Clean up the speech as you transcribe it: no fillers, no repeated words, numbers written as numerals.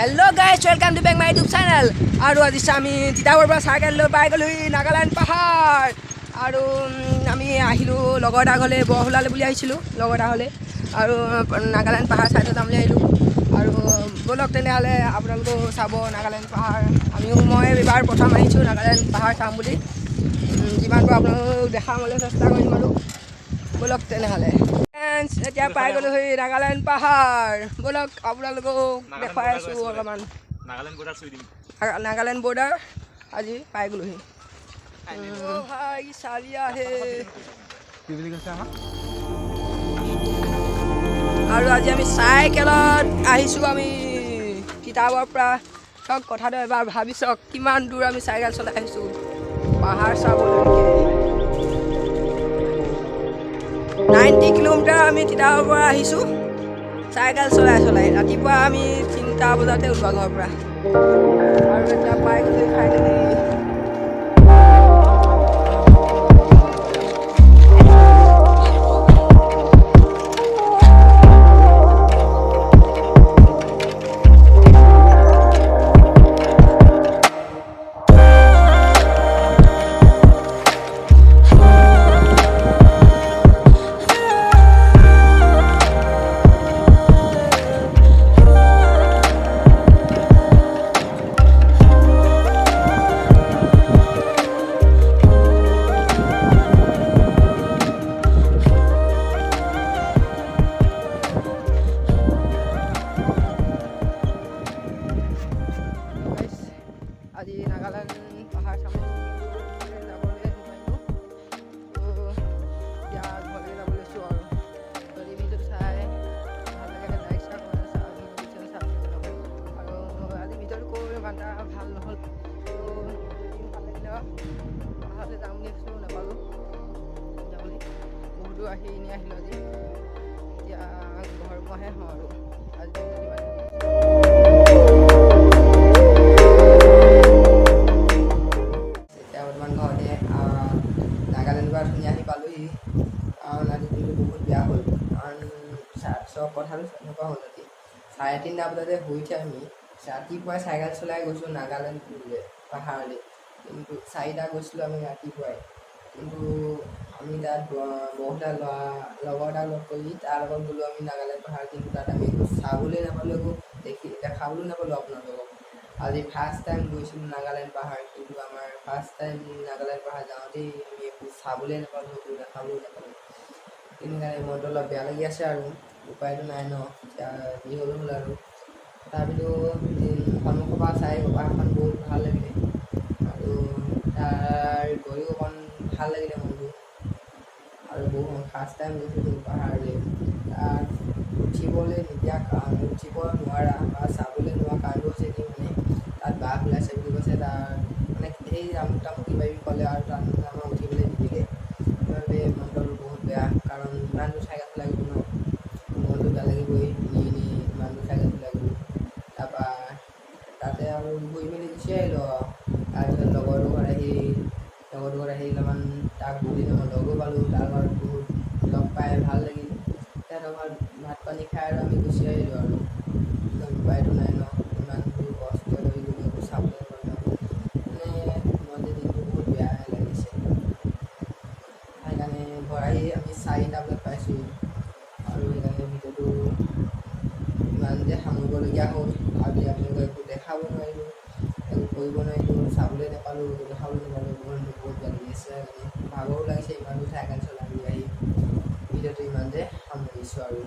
hello guys welcome to back my YouTube channel और आज आम तिताबर साइकेल पाई गलो नागालैंड पहाड़ और आम आहिलो लगता घरे बरहुलाले लगता हले और नागालैंड पहाड़ साइड आम और बोलक तेने आपको चाब नागालैंड पहाड़ मैं एबार प्रथम नागालैंड पहाड़ चाम जिमान पारो देखा चेष्टा कर बोलक तेने এতিয়া পাই গলো নাগালেণ্ড পাহাৰ বলক আপোনালোকক দেখাই আছো অলপমান নাগালেণ্ড বৰ্ডাৰ আজি পাই গলোহি ভাই চালিয়া হে আৰু আজি আমি চাইকেলত আহিছো আমি কিতাপৰ পৰা চব কথাটো এবাৰ ভাবি চাওক কিমান দূৰ আমি চাইকেল চলাই আহিছো পাহাৰ চাবলৈ 90 কিলোমিটাৰ আমি তিতাবৰ পৰা আহিছোঁ চাইকেল চলাই ৰাতিপুৱা আমি 3টা বজাতে ওলোৱা ঘৰৰ পৰা আৰু এতিয়া পাই গ'লো ফাইনেলি আজি নাগালেণ্ড পাহাৰ চাবলৈ যাবলৈ নোৱাৰিলোঁ এতিয়া ঘৰলৈ যাব লৈছোঁ আৰু যদি ভিডিঅ'টো চাই ভাল লাগে লাইক শ্বেয়াৰ কমেণ্ট আৰু আজি ভিডিঅ'টো কৰোঁ ইমান এটা ভাল নহ'ল ভাল লাগিলে পাহাৰলৈ যাম বুলি ভাবিছিলোঁ নাপালোঁ যাবলৈ বহুত দূৰ এনেই আহিলোঁ আজি এতিয়া ঘৰ পোৱাহে হওঁ আৰু আজি ধুনীয়া আহি পালোহি কাৰণ আজি দিনটো বহুত বেয়া হ'ল কাৰণ চব কথাটো এনেকুৱা হ'ল আজি 3:30 বজাতে শুই উঠি আমি ৰাতিপুৱাই চাইকেল চলাই গৈছোঁ নাগালেণ্ড পাহাৰলৈ কিন্তু 4টা গৈছিলোঁ আমি ৰাতিপুৱাই কিন্তু আমি তাত বহুতটা লগৰ এটাক লগ কৰি তাৰ লগত গ'লোঁ আমি নাগালেণ্ড পাহাৰ কিন্তু তাত আমি একো চাবলৈ নাপালোঁ একো দেখাবলৈ নাপালোঁ আপোনালোকক আজি ফাৰ্ষ্ট টাইম গৈছিলোঁ নাগালেণ্ড পাহাৰ কিন্তু আমাৰ ফাৰ্ষ্ট টাইম নাগালেণ্ড পাহাৰ যাওঁতেই আমি একো চাবলৈ নাপালোঁ একো দেখাবলৈ নাপালোঁ কিন্তু কাৰণে মনটো অলপ বেয়া লাগি আছে আৰু উপায়টো নাই ন এতিয়া যি হ'ল আৰু তথাপিতো সন্মুখৰ পৰা চাই পাহাৰখন বহুত ভাল লাগিলে আৰু তাৰ গৈও অকণ ভাল লাগিলে মনটো আৰু বহুত ফাৰ্ষ্ট টাইম গৈছিলোঁ পাহাৰলৈ তাত উঠিবলৈ নিদিয়া কাৰণ উঠিব নোৱাৰা বা চাবলৈ নোৱাৰা কাৰণটো হৈছে কি মানে তাত বাঘ ওলাইছে বুলি কৈছে তাৰ মানে সেই আমুক তামুক কিবা কিবি ক'লে আৰু তাত আমাৰ উঠিবলৈ নিদিলে সেইবাবে মনটো বহুত বেয়া কাৰণ ইমান দূৰ চাইকেল চলাই গ'লোঁ ন মনটো বেয়া লাগিবই ইমান দূৰ চাইকেল চলাই গ'লোঁ তাৰপৰা তাতে আৰু গৈ মেলি গুচি আহিলোঁ তাৰপিছত লগৰটো ঘৰত আহি অলপমান তাক বহুত দিন মই লগো পালোঁ তাৰ ঘৰত বহুত লগ পাই ভাল লাগিল তাত ঘৰত ভাত পানী খাই আৰু আমি গুচি আহিলোঁ আৰু উপায়টো নাই ন ইমান দূৰ কষ্ট কৰি গ'লোঁ একো চাবলৈ নাপালোঁ মানে মনটো দিনটো বহুত বেয়া লাগিছে সেইকাৰণে ঘৰ আহি আমি 4টা বজাত পাইছোঁ আৰু সেইকাৰণে ভিডিঅ'টো ইমান যে সামৰিবলগীয়া হ'ল আজি আপোনালোকক একো দেখাব নোৱাৰিলোঁ একো কৰিব নোৱাৰিলোঁ চাবলৈ নাপালোঁ দেখাবলৈ নাপালোঁ মনটো বহুত বেয়া লাগি আছে সেইকাৰণে ভাগৰো লাগিছে ইমান দূৰ চাইকেল চলাই আহি ভিডিঅ'টো ইমান যে সামৰিছোঁ আৰু